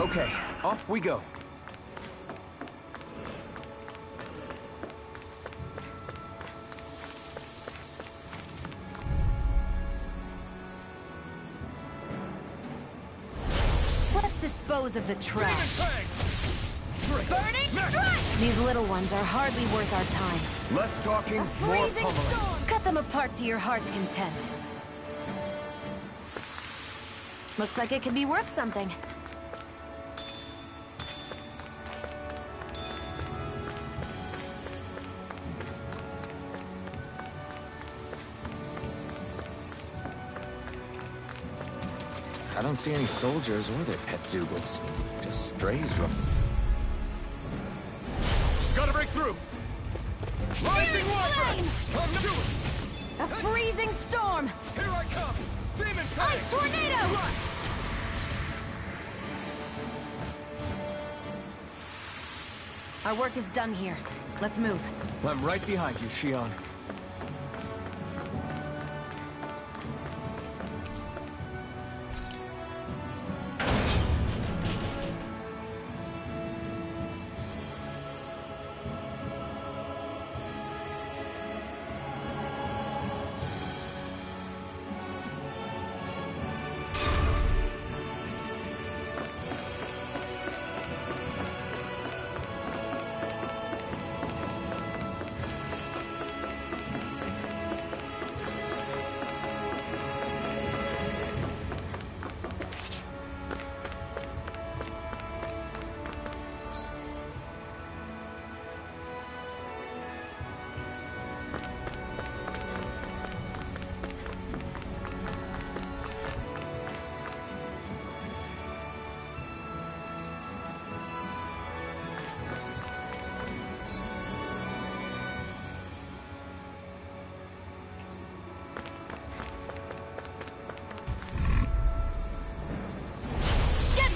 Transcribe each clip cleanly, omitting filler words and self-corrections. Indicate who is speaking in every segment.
Speaker 1: Okay, off we go.
Speaker 2: Let's dispose of the trash. Burning strike! These little ones are hardly worth our time.
Speaker 1: Less talking, more
Speaker 2: Freezing
Speaker 1: pummeling.
Speaker 2: storm! Cut them apart to your heart's content. Looks like it could be worth something.
Speaker 1: I don't see any soldiers or their pet Zoogles. Just strays from... Gotta break through!
Speaker 2: Rising flame!
Speaker 1: Come to it!
Speaker 2: A freezing storm!
Speaker 1: Here I come! Demon
Speaker 2: Ice tornado! Our work is done here. Let's move.
Speaker 1: I'm right behind you, Shion.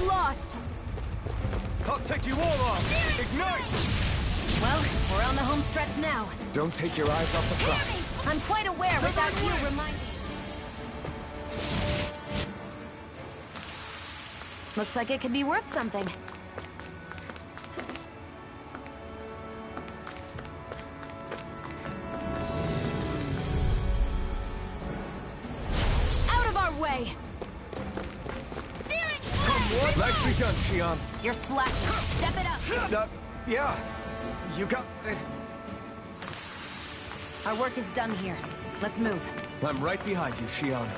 Speaker 2: Lost!
Speaker 1: I'll take you all on! Ignite!
Speaker 2: Well, we're on the home stretch now.
Speaker 1: Don't take your eyes off the prize.
Speaker 2: I'm quite aware without you reminding me. Looks like it could be worth something. Out of our way!
Speaker 1: Nicely done, Shion.
Speaker 2: You're slacking. Step it up.
Speaker 1: Yeah. You got it.
Speaker 2: Our work is done here. Let's move.
Speaker 1: I'm right behind you, Shion.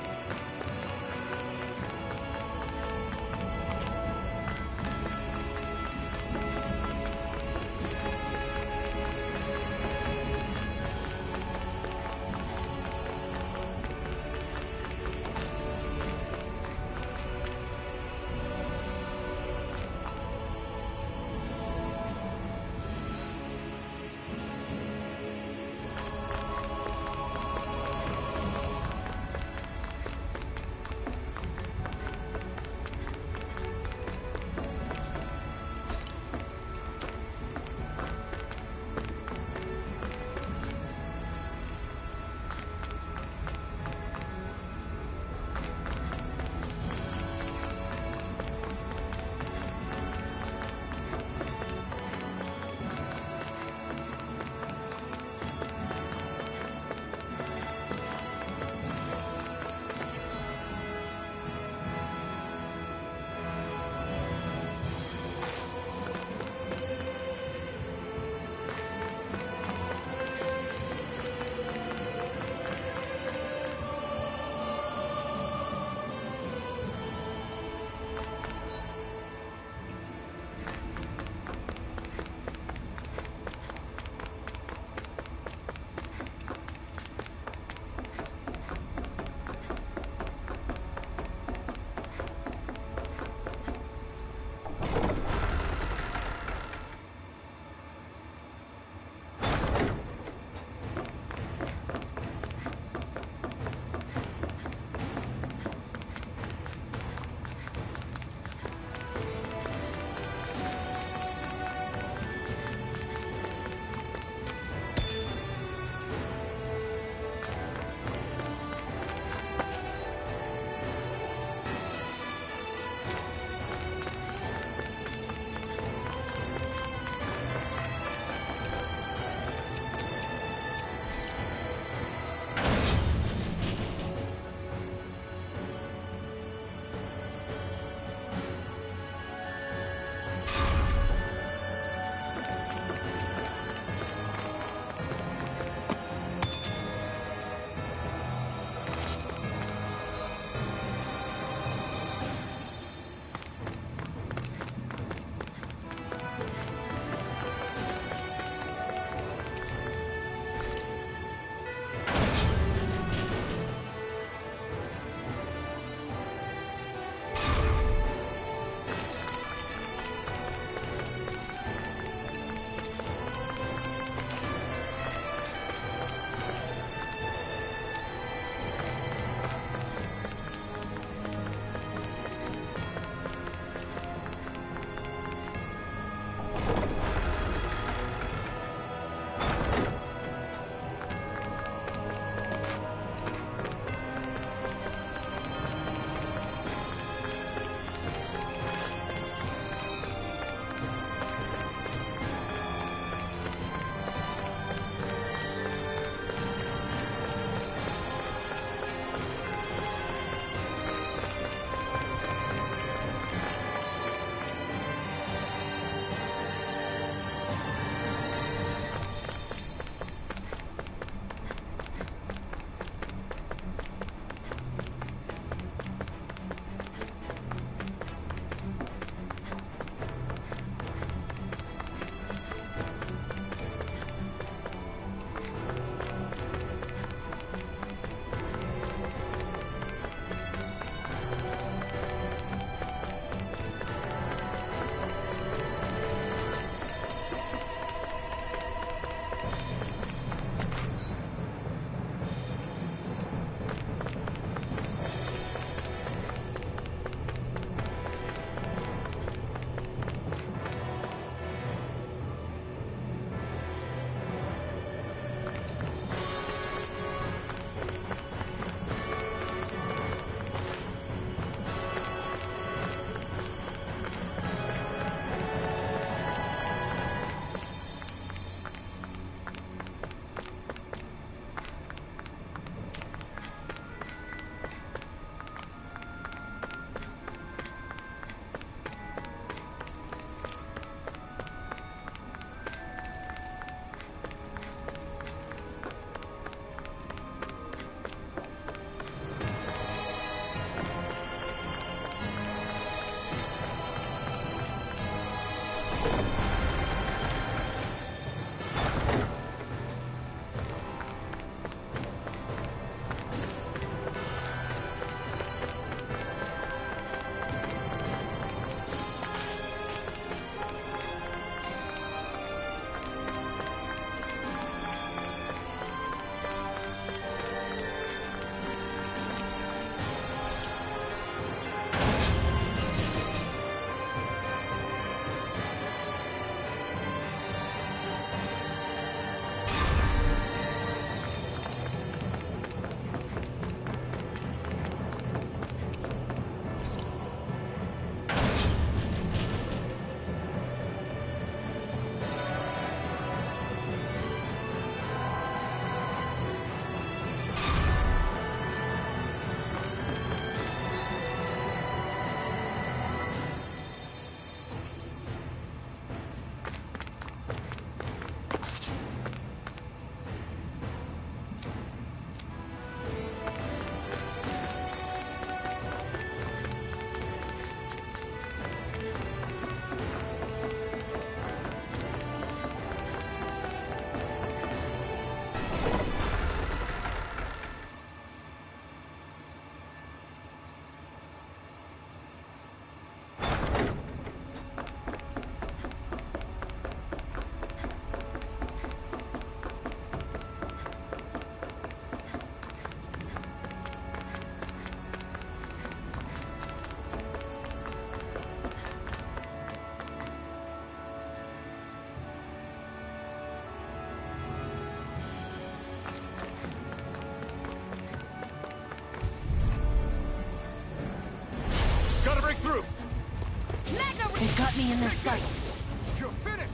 Speaker 2: got me in their sights.
Speaker 3: You're finished!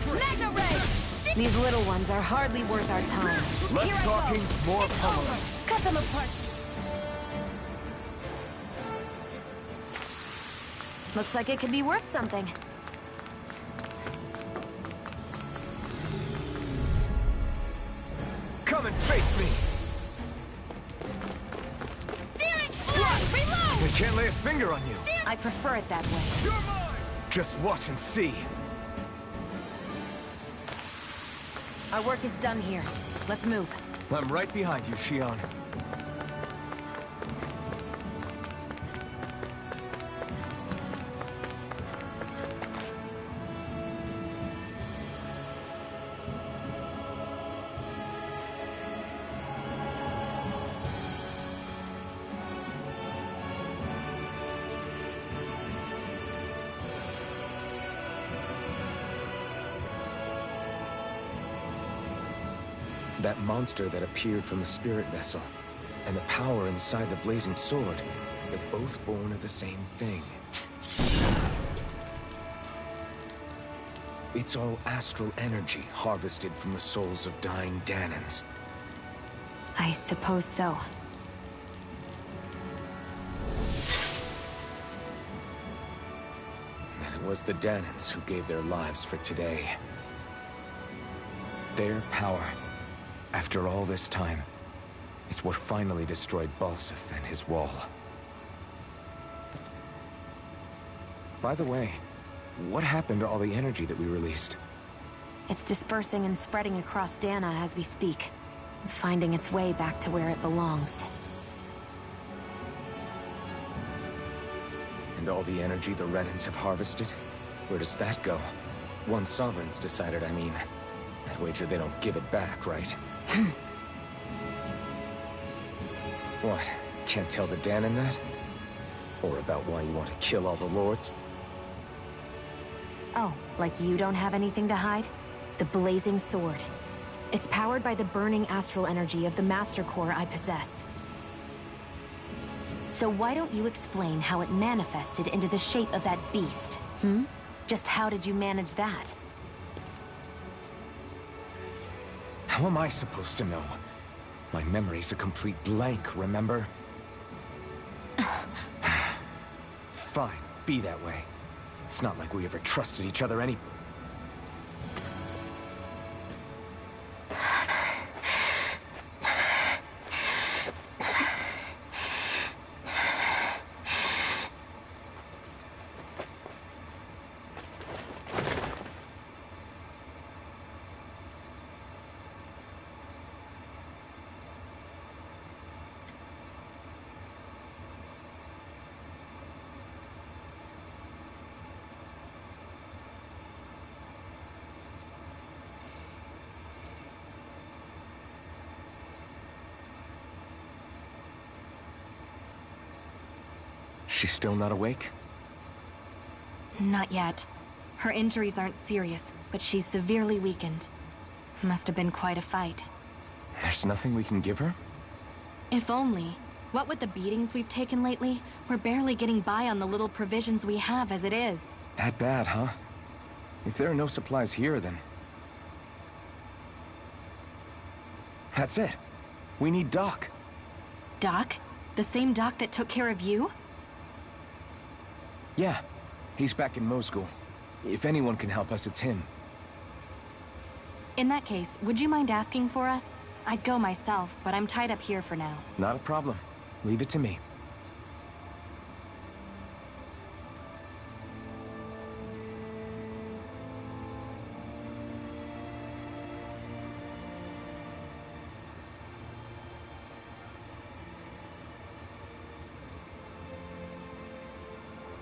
Speaker 2: Mega Ray! These little ones are hardly worth our time.
Speaker 3: Less talking, more pummeling.
Speaker 2: Cut them apart. Looks like it could be worth something.
Speaker 3: Come and face me!
Speaker 2: Searing Blade! Reload!
Speaker 3: They can't lay a finger on you.
Speaker 2: I prefer it that way.
Speaker 3: You're mine! Just watch and see.
Speaker 2: Our work is done here. Let's move.
Speaker 3: I'm right behind you, Shion.
Speaker 1: That monster that appeared from the spirit vessel, and the power inside the blazing sword, they're both born of the same thing. It's all astral energy harvested from the souls of dying Danans.
Speaker 2: I suppose so.
Speaker 1: And it was the Danans who gave their lives for today. Their power, after all this time, is what finally destroyed Balsif and his wall. By the way, what happened to all the energy that we released?
Speaker 2: It's dispersing and spreading across Dana as we speak, finding its way back to where it belongs.
Speaker 1: And all the energy the Renans have harvested? Where does that go? Once Sovereign's decided, I mean. I wager they don't give it back, right? What? Can't tell the Danan that? Or about why you want to kill all the lords?
Speaker 2: Oh, like you don't have anything to hide? The blazing sword. It's powered by the burning astral energy of the Master Core I possess. So why don't you explain how it manifested into the shape of that beast, hmm? Just how did you manage that?
Speaker 1: How am I supposed to know? My memory's a complete blank, remember? Fine, be that way. It's not like we ever trusted each other any... She's still not awake?
Speaker 2: Not yet. Her injuries aren't serious, but she's severely weakened. Must have been quite a fight.
Speaker 1: There's nothing we can give her?
Speaker 2: If only. What with the beatings we've taken lately, we're barely getting by on the little provisions we have as it is.
Speaker 1: That bad, huh? If there are no supplies here, then... That's it. We need Doc.
Speaker 2: Doc? The same Doc that took care of you?
Speaker 1: Yeah. He's back in Mosgul. If anyone can help us, it's him.
Speaker 2: In that case, would you mind asking for us? I'd go myself, but I'm tied up here for now.
Speaker 1: Not a problem. Leave it to me.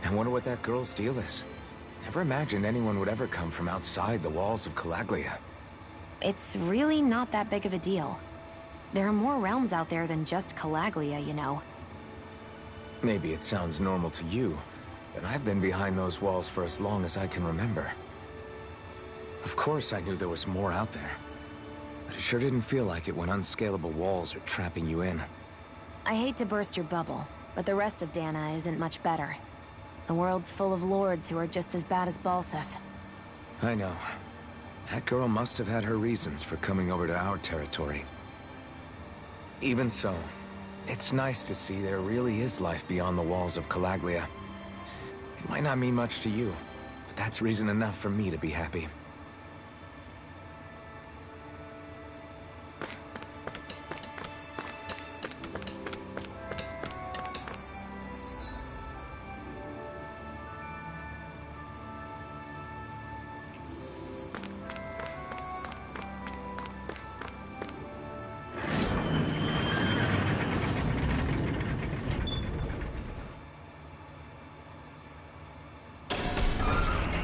Speaker 1: I wonder what that girl's deal is. Never imagined anyone would ever come from outside the walls of Calaglia.
Speaker 2: It's really not that big of a deal. There are more realms out there than just Calaglia, you know.
Speaker 1: Maybe it sounds normal to you, but I've been behind those walls for as long as I can remember. Of course I knew there was more out there, but it sure didn't feel like it when unscalable walls are trapping you in.
Speaker 2: I hate to burst your bubble, but the rest of Dana isn't much better. The world's full of lords who are just as bad as Balsef.
Speaker 1: I know. That girl must have had her reasons for coming over to our territory. Even so, it's nice to see there really is life beyond the walls of Calaglia. It might not mean much to you, but that's reason enough for me to be happy.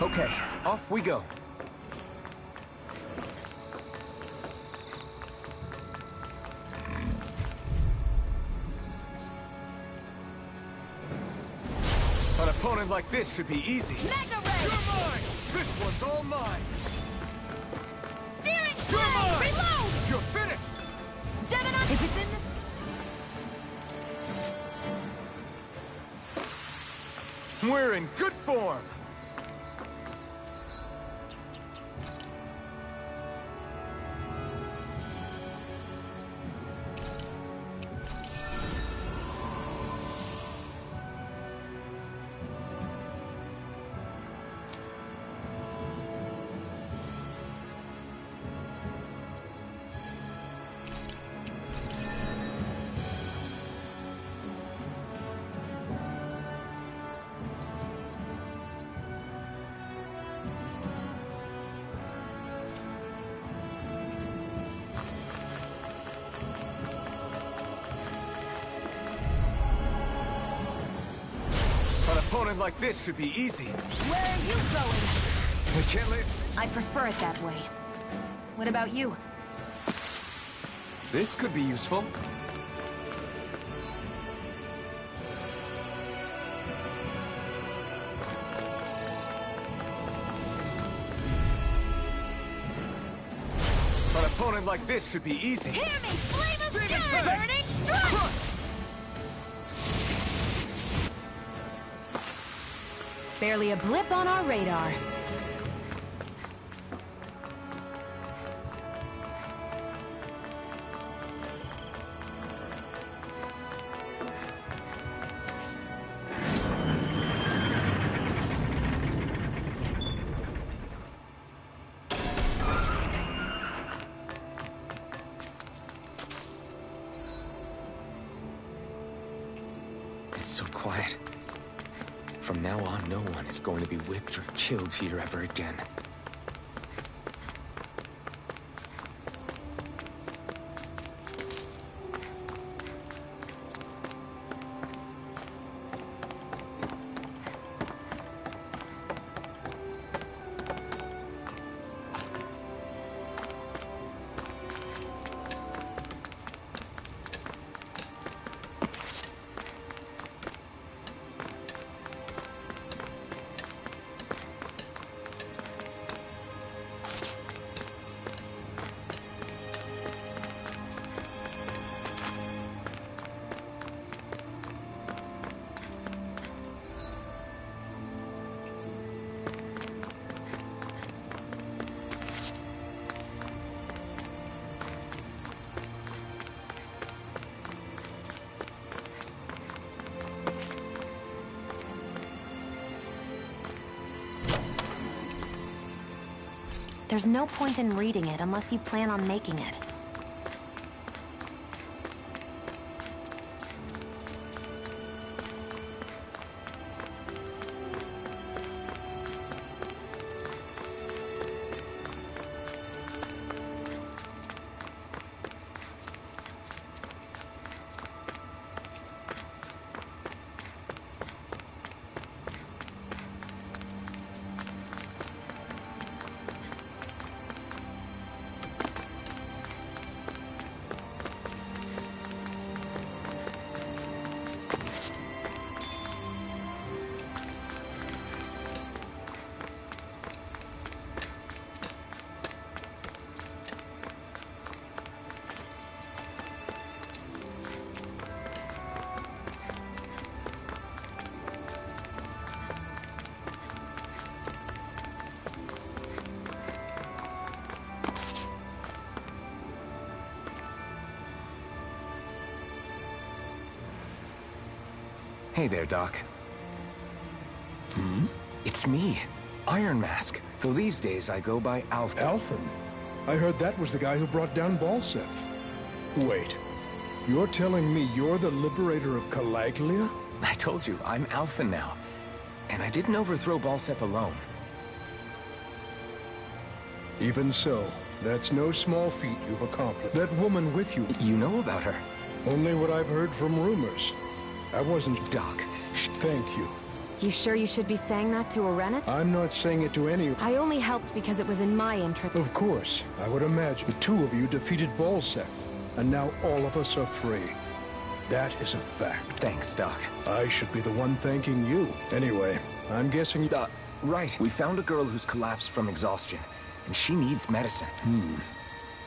Speaker 1: Okay, off we go. An opponent like this should be easy.
Speaker 2: Mega Ray!
Speaker 3: You're mine! This one's all mine!
Speaker 2: Searing
Speaker 3: You're
Speaker 2: Flame!
Speaker 3: mine!
Speaker 2: Reload!
Speaker 3: You're finished!
Speaker 2: Gemini! If it's in the...
Speaker 3: We're in good form! An opponent like this should be easy.
Speaker 2: Where are you going?
Speaker 3: We can't let...
Speaker 2: I prefer it that way. What about you?
Speaker 3: This could be useful. An opponent like this should be easy.
Speaker 2: Hear me! Flame of
Speaker 3: Demon
Speaker 2: Fury!
Speaker 3: Fang!
Speaker 2: Burning Strike!
Speaker 3: Crush!
Speaker 2: Barely a blip on our radar.
Speaker 1: It's so quiet. From now on, no one is going to be whipped or killed here ever again.
Speaker 2: There's no point in reading it unless you plan on making it.
Speaker 1: Hey there, Doc. It's me, Iron Mask. Though these days I go by Alpha.
Speaker 4: Alphen? I heard that was the guy who brought down Balsef. Wait, you're telling me you're the liberator of Calaglia?
Speaker 1: I told you, I'm Alpha now. And I didn't overthrow Balsef alone.
Speaker 4: Even so, that's no small feat you've accomplished. That woman with you,
Speaker 1: You know about her?
Speaker 4: only what I've heard from rumors. I wasn't...
Speaker 1: Doc,
Speaker 4: Thank you.
Speaker 2: You sure you should be saying that to a Renet?
Speaker 4: I'm not saying it to any...
Speaker 2: I only helped because it was in my interest.
Speaker 4: Of course, I would imagine. The two of you defeated Balsef, and now all of us are free. That is a fact.
Speaker 1: Thanks, Doc.
Speaker 4: I should be the one thanking you. Anyway, I'm guessing...
Speaker 1: Right. We found a girl who's collapsed from exhaustion, and she needs medicine.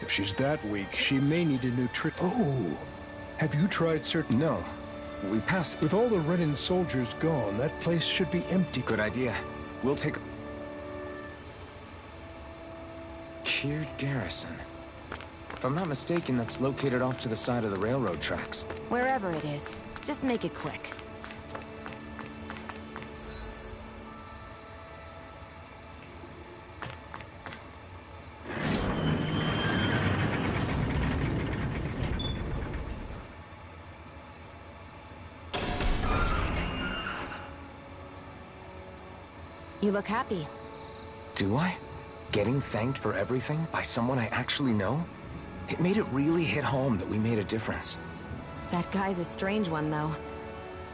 Speaker 4: If she's that weak, she may need a nutrition... Oh! Have you tried certain...
Speaker 1: No. We passed...
Speaker 4: With all the Renin soldiers gone, that place should be empty.
Speaker 1: Good idea. We'll take... Kiered Garrison. If I'm not mistaken, that's located off to the side of the railroad tracks.
Speaker 2: Wherever it is, just make it quick. You look happy.
Speaker 1: Do I? Getting thanked for everything by someone I actually know? It made it really hit home that we made a difference.
Speaker 2: That guy's a strange one, though.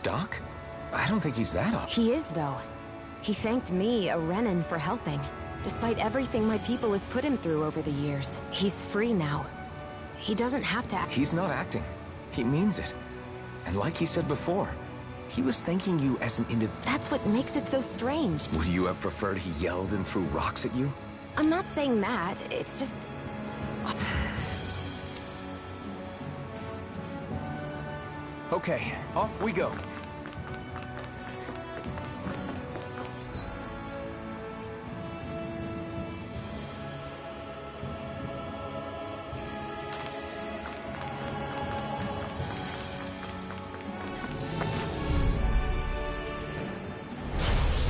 Speaker 1: Doc? I don't think he's that up.
Speaker 2: He is, though. He thanked me, a Renin, for helping. Despite everything my people have put him through over the years. He's free now. He doesn't have to act.
Speaker 1: He's not acting. He means it. And like he said before, he was thanking you as an individual.
Speaker 2: That's what makes it so strange.
Speaker 1: Would you have preferred he yelled and threw rocks at you?
Speaker 2: I'm not saying that. It's just...
Speaker 1: Okay, off we go.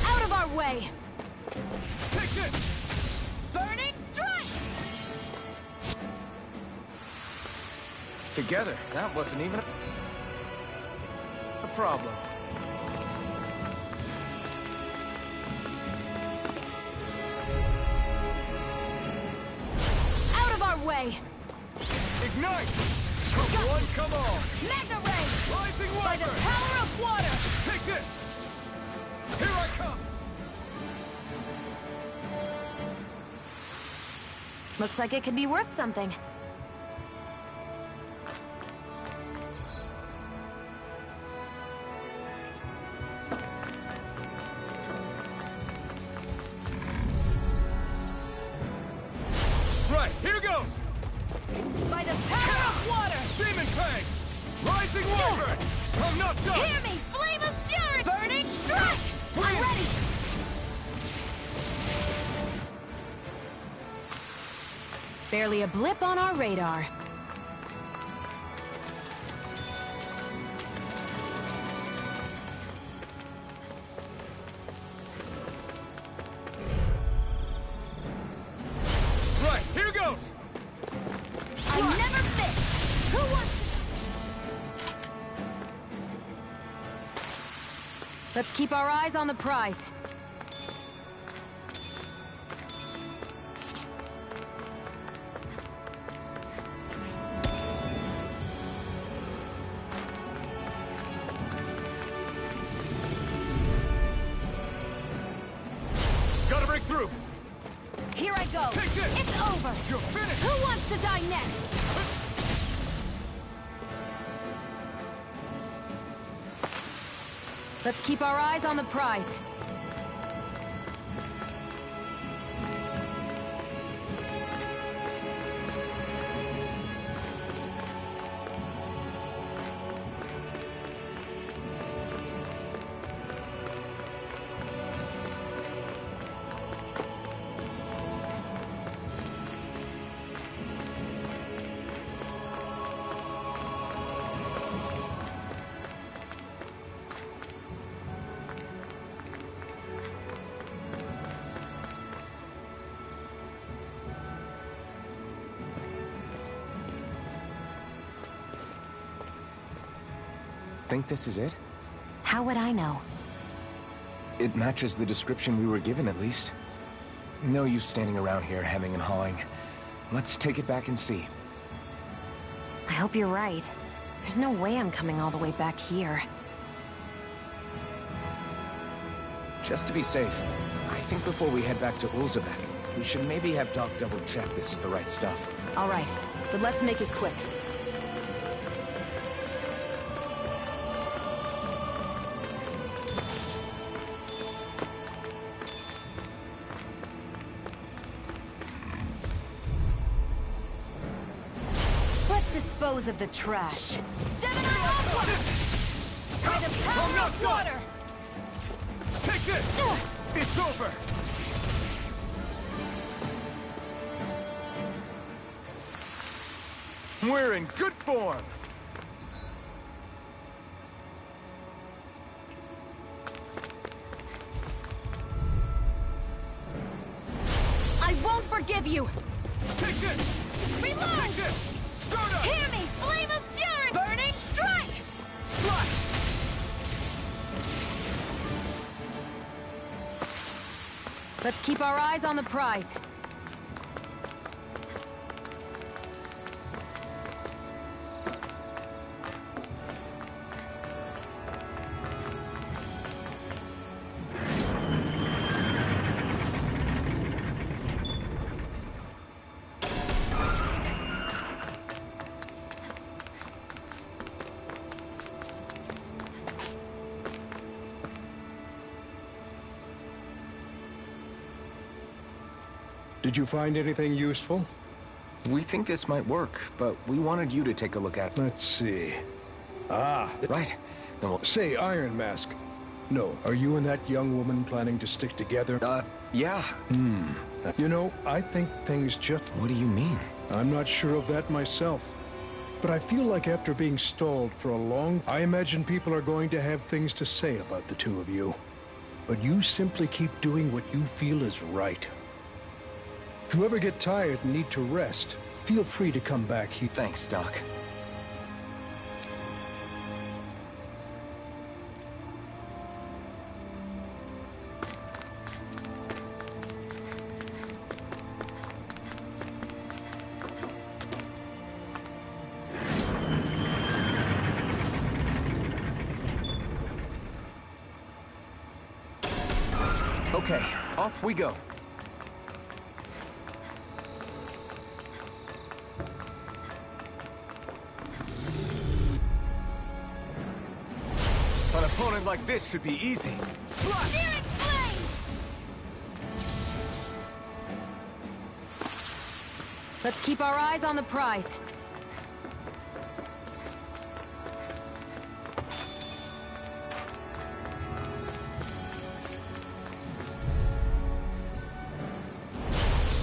Speaker 2: Out of our way!
Speaker 3: Take it!
Speaker 2: Burning strike!
Speaker 3: Together, that wasn't even a problem.
Speaker 2: Out of our way!
Speaker 3: Ignite! Come one, come all!
Speaker 2: Magna Ray!
Speaker 3: Rising
Speaker 2: By the
Speaker 3: water!
Speaker 2: power of water!
Speaker 3: Take this! Here I come!
Speaker 2: Looks like it could be worth something.
Speaker 3: Right, here goes!
Speaker 2: By the power of water!
Speaker 3: Demon Fang! Rising water! I'm not done!
Speaker 2: Hear me! Flame of fury! Burning strike! I'm ready! Barely a blip on our radar.
Speaker 3: Right, here goes!
Speaker 2: I never miss! Who wants to... Let's keep our eyes on the prize.
Speaker 3: Gotta break through!
Speaker 2: Here I go.
Speaker 3: Take this!
Speaker 2: It's over.
Speaker 3: You're finished!
Speaker 2: Who wants to die next? Let's keep our eyes on the prize.
Speaker 1: think this is it?
Speaker 2: How would I know?
Speaker 1: It matches the description we were given, at least. No use standing around here hemming and hawing. Let's take it back and see.
Speaker 2: I hope you're right. There's no way I'm coming all the way back here.
Speaker 1: Just to be safe, I think before we head back to Ulzebek, we should maybe have Doc double-check this is the right stuff.
Speaker 2: All right, but let's make it quick. Let's dispose of the trash. Gemini Aqua! By the power of water!
Speaker 3: Take this! It's over! We're in good form!
Speaker 2: I won't forgive you!
Speaker 3: Take this!
Speaker 2: Reload!
Speaker 3: Take this! Start up!
Speaker 2: Hear me! Flame of fury! Burning strike!
Speaker 3: Slash!
Speaker 2: Let's keep our eyes on the prize.
Speaker 4: Did you find anything useful?
Speaker 1: We think this might work, but we wanted you to take a look at it.
Speaker 4: Let's see. Ah,
Speaker 1: Right. Then we'll...
Speaker 4: say Iron Mask. No, are you and that young woman planning to stick together?
Speaker 1: Yeah.
Speaker 4: You know, I think things just...
Speaker 1: What do you mean?
Speaker 4: I'm not sure of that myself. But I feel like after being stalled for a long... I imagine people are going to have things to say about the two of you. But you simply keep doing what you feel is right. If you ever get tired and need to rest, feel free to come back here.
Speaker 1: Thanks, Doc. Okay, off we go.
Speaker 3: An opponent like this should be easy. Slash!
Speaker 2: Searing flame! Let's keep our eyes on the prize.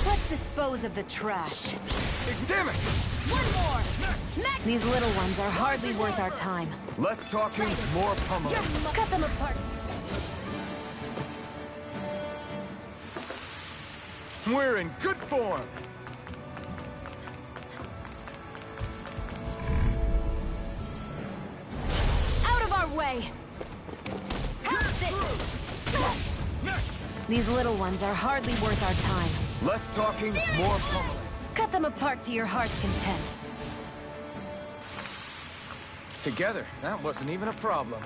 Speaker 2: Let's dispose of the trash.
Speaker 3: Damn it!
Speaker 2: One more! Next! These little ones are hardly worth our time.
Speaker 3: Less talking, more pummeling.
Speaker 2: Cut them apart.
Speaker 3: We're in good form!
Speaker 2: Out of our way! Have this! These little ones are hardly worth our time.
Speaker 3: Less talking, more pummeling.
Speaker 2: Cut them apart to your heart's content.
Speaker 3: Together, that wasn't even a problem.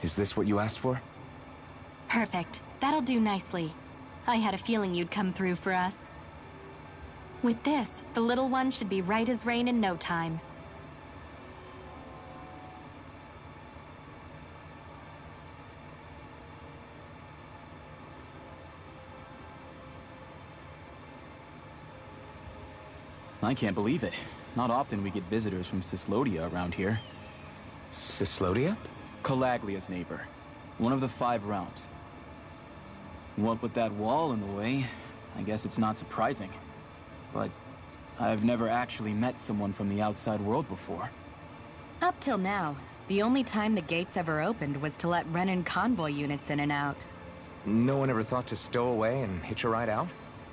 Speaker 1: Is this what you asked for?
Speaker 5: Perfect. That'll do nicely. I had a feeling you'd come through for us. With this, the little one should be right as rain in no time.
Speaker 6: I can't believe it. Not often we get visitors from Cislodia around here.
Speaker 1: Cislodia?
Speaker 6: Calaglia's neighbor. One of the 5 realms. What with that wall in the way, I guess it's not surprising. But I've never actually met someone from the outside world before.
Speaker 5: Up till now, the only time the gates ever opened was to let Renan convoy units in and out.
Speaker 1: No one ever thought to stow away and hitch a ride out?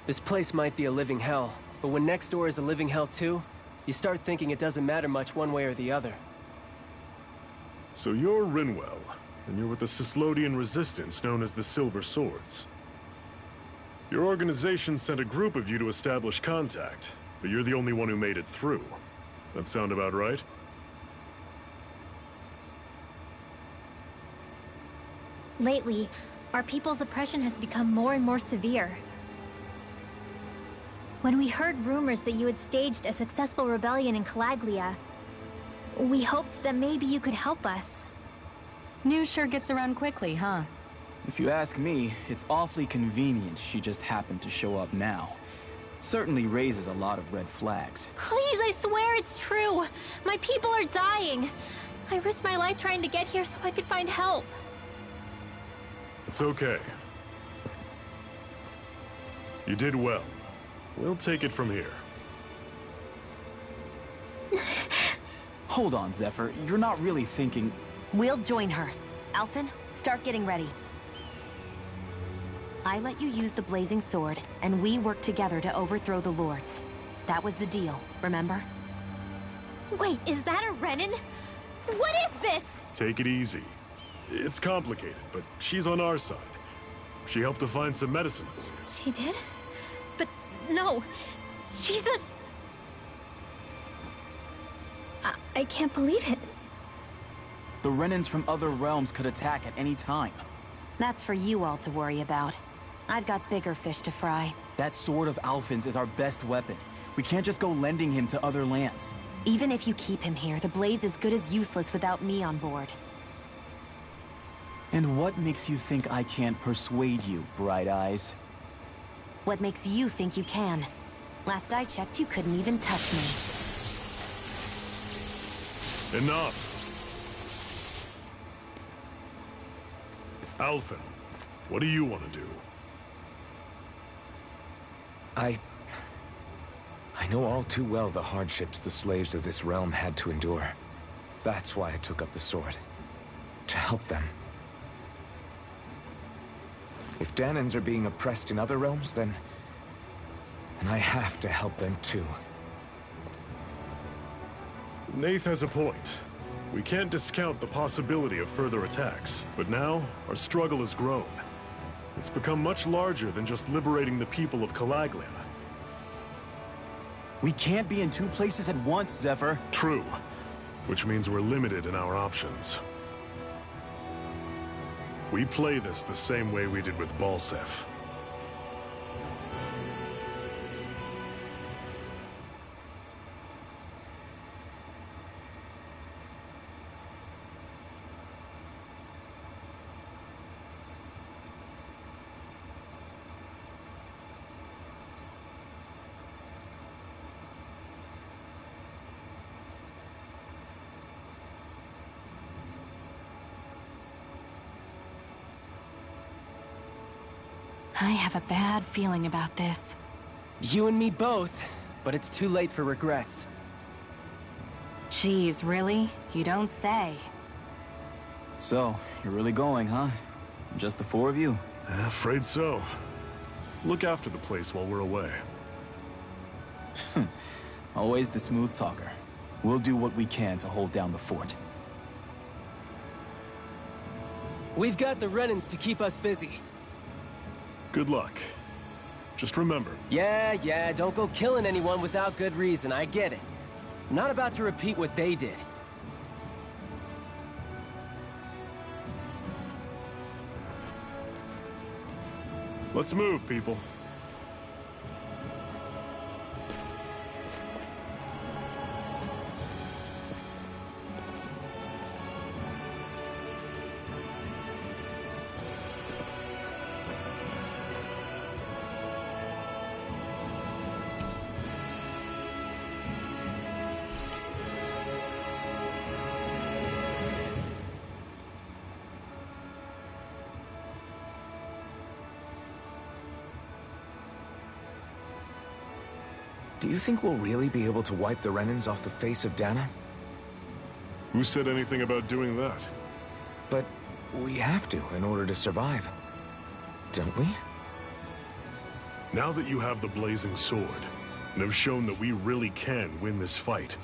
Speaker 7: This place might be a living hell, but when next door is a living hell too, you start thinking it doesn't matter much one way or the other.
Speaker 3: So you're Rinwell, and you're with the Cislodian resistance known as the Silver Swords. Your organization sent a group of you to establish contact, but you're the only one who made it through. That sound about right?
Speaker 8: Lately, our people's oppression has become more and more severe. When we heard rumors that you had staged a successful rebellion in Calaglia, we hoped that maybe you could help us.
Speaker 5: News sure gets around quickly, huh?
Speaker 6: If you ask me, it's awfully convenient she just happened to show up now. Certainly raises a lot of red flags.
Speaker 8: Please, I swear it's true! My people are dying! I risked my life trying to get here so I could find help.
Speaker 3: It's okay. You did well. We'll take it from here.
Speaker 6: Hold on, Zephyr. You're not really thinking...
Speaker 2: We'll join her. Alphen, start getting ready. I let you use the blazing sword, and we worked together to overthrow the lords. That was the deal, remember?
Speaker 8: Wait, is that a Renan? What is this?
Speaker 3: Take it easy. It's complicated, but she's on our side. She helped to find some medicine for you.
Speaker 8: She did? But no, she's a... I can't believe it.
Speaker 6: The Renans from other realms could attack at any time.
Speaker 2: That's for you all to worry about. I've got bigger fish to fry.
Speaker 6: That sword of Alphen's is our best weapon. We can't just go lending him to other lands.
Speaker 2: Even if you keep him here, the blade's as good as useless without me on board.
Speaker 6: And what makes you think I can't persuade you, Bright Eyes?
Speaker 2: What makes you think you can? Last I checked, you couldn't even touch me.
Speaker 3: Enough! Alphen, what do you want to do?
Speaker 1: I know all too well the hardships the slaves of this realm had to endure. That's why I took up the sword. To help them. If Danans are being oppressed in other realms, then I have to help them too.
Speaker 3: Nath has a point. We can't discount the possibility of further attacks, but now our struggle has grown. It's become much larger than just liberating the people of Calaglia.
Speaker 6: We can't be in 2 places at once, Zephyr.
Speaker 3: True, which means we're limited in our options. We play this the same way we did with Balsef.
Speaker 5: I have a bad feeling about this.
Speaker 7: You and me both, but it's too late for regrets.
Speaker 5: Geez, really? You don't say.
Speaker 6: So, you're really going, huh? Just the 4 of you?
Speaker 3: Afraid so. Look after the place while we're away.
Speaker 6: Always the smooth talker. We'll do what we can to hold down the fort.
Speaker 7: We've got the Renans to keep us busy.
Speaker 3: Good luck. Just remember.
Speaker 7: Yeah, don't go killing anyone without good reason, I get it. I'm not about to repeat what they did.
Speaker 3: Let's move, people.
Speaker 1: Do you think we'll really be able to wipe the Renans off the face of Dana?
Speaker 3: Who said anything about doing that?
Speaker 1: But we have to in order to survive. Don't we?
Speaker 3: Now that you have the blazing sword, and have shown that we really can win this fight,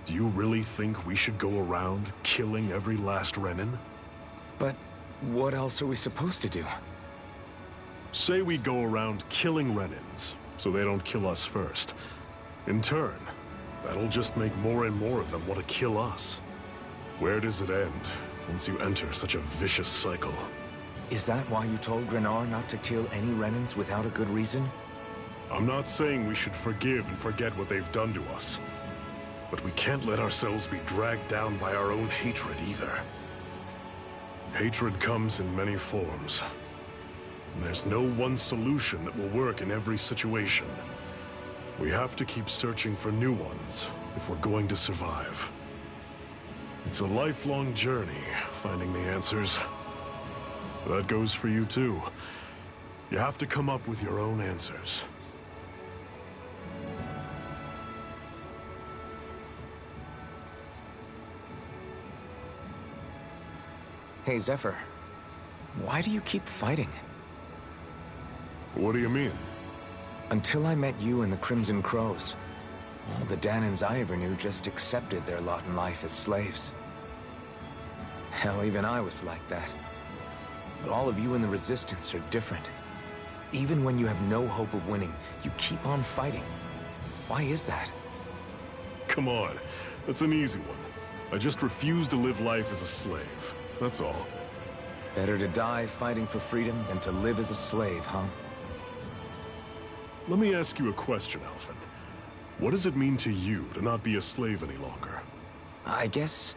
Speaker 3: do you really think we should go around killing every last Renan?
Speaker 1: But what else are we supposed to do?
Speaker 3: Say we go around killing Renans, so they don't kill us first. In turn, that'll just make more and more of them want to kill us. Where does it end once you enter such a vicious cycle?
Speaker 1: Is that why you told Grenar not to kill any Renans without a good reason?
Speaker 3: I'm not saying we should forgive and forget what they've done to us. But we can't let ourselves be dragged down by our own hatred either. Hatred comes in many forms. There's no one solution that will work in every situation. We have to keep searching for new ones if we're going to survive. It's a lifelong journey, finding the answers. That goes for you too. You have to come up with your own answers.
Speaker 1: Hey, Zephyr. Why do you keep fighting?
Speaker 3: What do you mean?
Speaker 1: Until I met you and the Crimson Crows, all the Danans I ever knew just accepted their lot in life as slaves. Hell, even I was like that. But all of you in the Resistance are different. Even when you have no hope of winning, you keep on fighting. Why is that?
Speaker 3: Come on, that's an easy one. I just refuse to live life as a slave. That's all.
Speaker 1: Better to die fighting for freedom than to live as a slave, huh?
Speaker 3: Let me ask you a question, Alphen. What does it mean to you to not be a slave any longer?
Speaker 1: I guess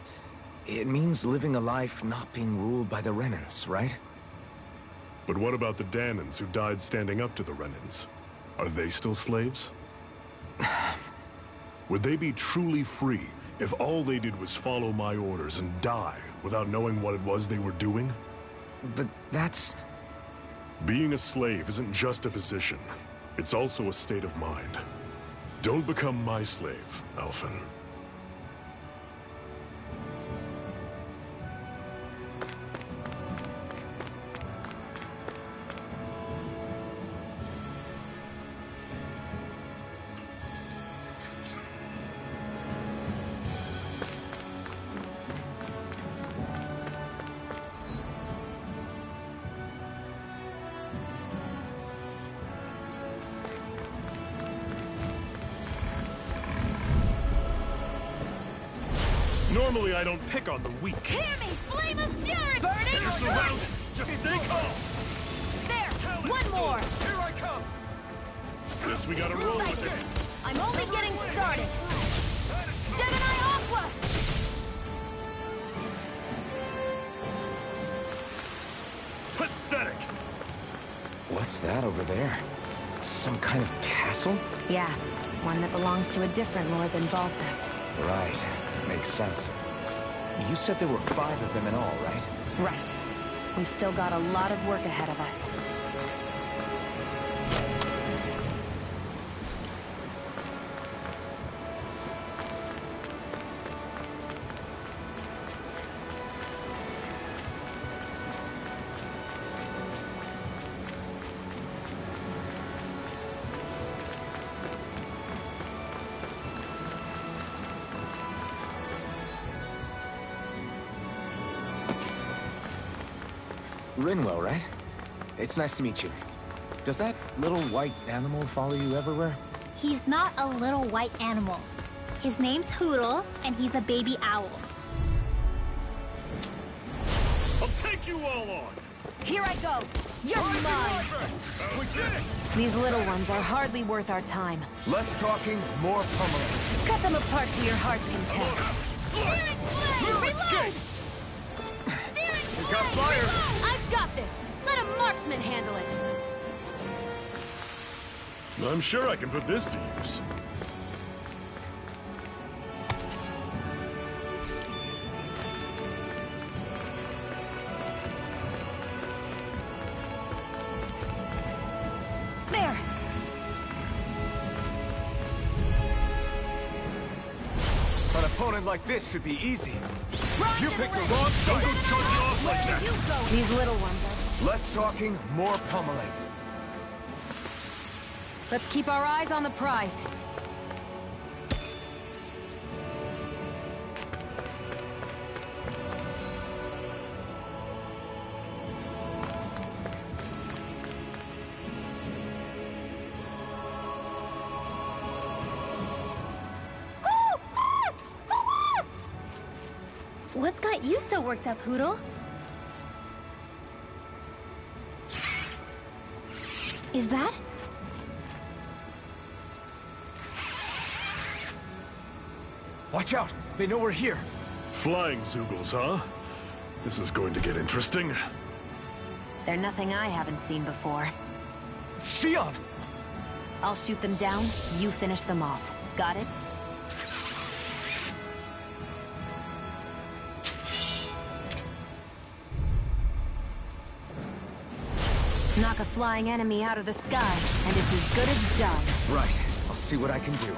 Speaker 1: it means living a life not being ruled by the Renans, right?
Speaker 3: But what about the Danans who died standing up to the Renans? Are they still slaves? Would they be truly free if all they did was follow my orders and die without knowing what it was they were doing?
Speaker 1: But that's...
Speaker 3: Being a slave isn't just a position. It's also a state of mind. Don't become my slave, Alphen. Normally, I don't pick on the weak.
Speaker 5: Hear me! Flame of fury! Burning!
Speaker 3: You're surrounded! Just stay calm!
Speaker 5: There! One more!
Speaker 3: Here I come! Guess we gotta roll with it.
Speaker 5: I'm only getting started! Gemini Aqua!
Speaker 3: Pathetic!
Speaker 1: What's that over there? Some kind of castle?
Speaker 2: Yeah, one that belongs to a different lord than Balseth.
Speaker 1: Right, that makes sense. You said there were 5 of them in all, right?
Speaker 2: Right. We've still got a lot of work ahead of us.
Speaker 1: Rinwell, right? It's nice to meet you. Does that little white animal follow you everywhere?
Speaker 8: He's not a little white animal. His name's Hoodle, and he's a baby owl.
Speaker 3: I'll take you all on!
Speaker 2: Here I go! You're mine!
Speaker 3: We did it!
Speaker 2: These little ones are hardly worth our time.
Speaker 1: Less talking, more pummeling.
Speaker 2: Cut them apart to your heart's content.
Speaker 5: Searing flame! Reload! Searing flame!
Speaker 3: got fire!
Speaker 5: Reload! I've got this! Let a marksman handle it!
Speaker 3: I'm sure I can put this to use.
Speaker 2: There!
Speaker 1: opponent like this should be easy.
Speaker 3: You picked the wrong side. Don't charge you off like that.
Speaker 2: These little ones are...
Speaker 1: Less talking, more pummeling.
Speaker 2: Let's keep our eyes on the prize.
Speaker 8: What's got you so worked up, Hoodle? Is that?
Speaker 1: Watch out! They know we're here.
Speaker 3: Flying Zoogles, huh? This is going to get interesting.
Speaker 2: They're nothing I haven't seen before.
Speaker 1: Shion!
Speaker 2: I'll shoot them down, you finish them off. Got it? Knock a flying enemy out of the sky, and it's as good as done.
Speaker 1: Right. I'll see what I can do.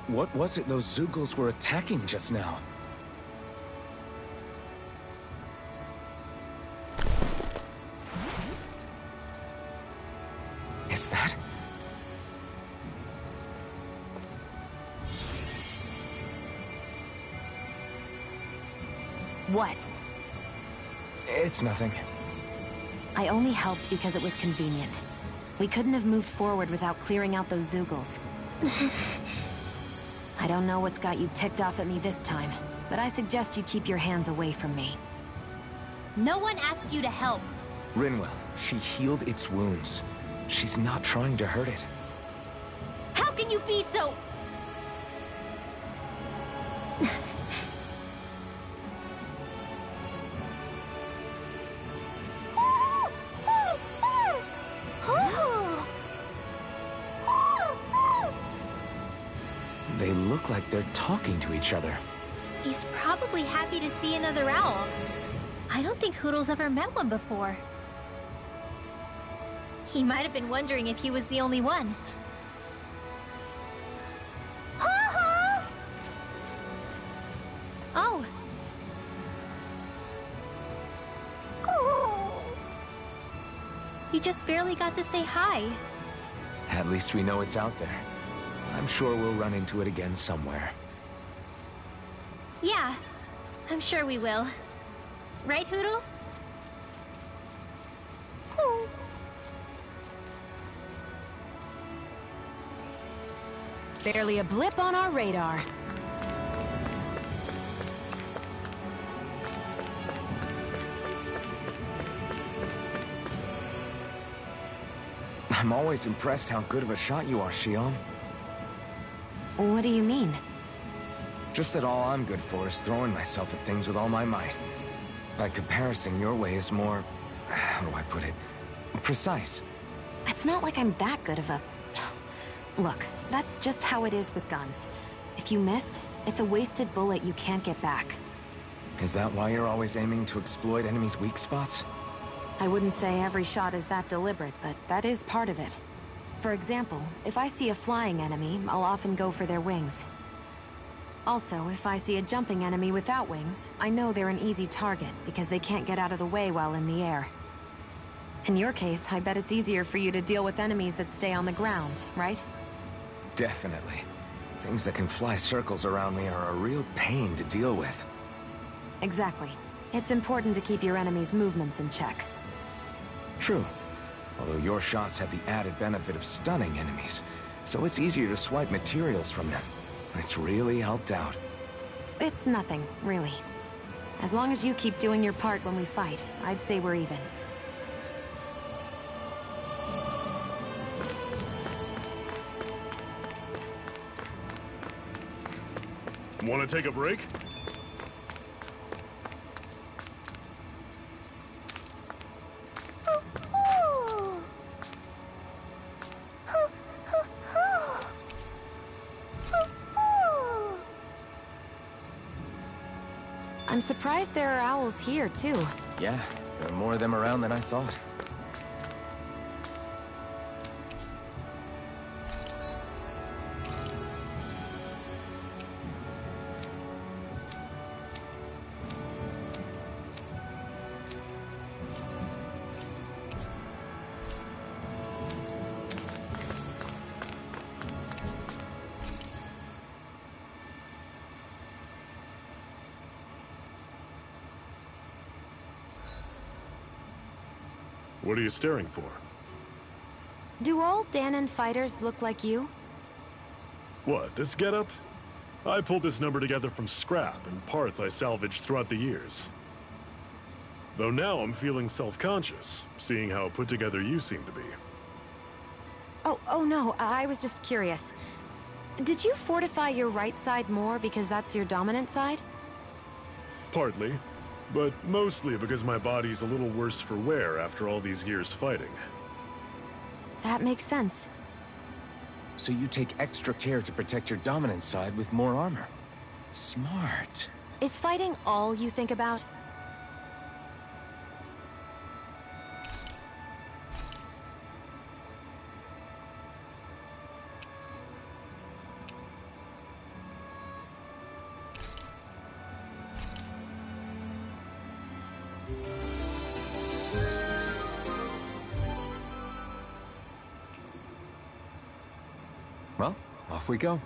Speaker 1: What was it those Zoogles were attacking just now? Is that?
Speaker 2: What?
Speaker 1: It's nothing.
Speaker 2: I only helped because it was convenient. We couldn't have moved forward without clearing out those Zoogles. I don't know what's got you ticked off at me this time, but I suggest you keep your hands away from me.
Speaker 8: No one asked you to help.
Speaker 1: Rinwell, she healed its wounds. She's not trying to hurt it.
Speaker 8: How can you be so...
Speaker 1: They look like they're talking to each other.
Speaker 8: He's probably happy to see another owl. I don't think Hoodle's ever met one before. He might have been wondering if he was the only one. Oh. You just barely got to say hi.
Speaker 1: At least we know it's out there. I'm sure we'll run into it again somewhere.
Speaker 8: Yeah, I'm sure we will. Right, Hoodle?
Speaker 2: Barely a blip on our radar.
Speaker 1: I'm always impressed how good of a shot you are, Shion.
Speaker 2: What do you mean?
Speaker 1: Just that all I'm good for is throwing myself at things with all my might. By comparison, your way is more... how do I put it? Precise.
Speaker 2: It's not like I'm that good of a... Look, that's just how it is with guns. If you miss, it's a wasted bullet you can't get back.
Speaker 1: Is that why you're always aiming to exploit enemies' weak spots?
Speaker 2: I wouldn't say every shot is that deliberate, but that is part of it. For example, if I see a flying enemy, I'll often go for their wings. Also, if I see a jumping enemy without wings, I know they're an easy target because they can't get out of the way while in the air. In your case, I bet it's easier for you to deal with enemies that stay on the ground, right?
Speaker 1: Definitely. Things that can fly circles around me are a real pain to deal with.
Speaker 2: Exactly. It's important to keep your enemy's movements in check.
Speaker 1: True. Although your shots have the added benefit of stunning enemies, so it's easier to swipe materials from them. It's really helped out.
Speaker 2: It's nothing, really. As long as you keep doing your part when we fight, I'd say we're even.
Speaker 3: Want to take a break?
Speaker 2: I'm surprised there are owls here, too.
Speaker 1: Yeah, there are more of them around than I thought.
Speaker 3: What are you staring for?
Speaker 2: Do all Danon fighters look like you?
Speaker 3: What, this getup? I pulled this number together from scrap and parts I salvaged throughout the years. Though now I'm feeling self-conscious, seeing how put together you seem to be.
Speaker 2: Oh no, I was just curious. Did you fortify your right side more because that's your dominant side?
Speaker 3: Partly, but mostly because my body's a little worse for wear after all these years fighting.
Speaker 2: That makes sense.
Speaker 1: So you take extra care to protect your dominant side with more armor. Smart.
Speaker 2: Is fighting all you think about?
Speaker 1: Well, off we go.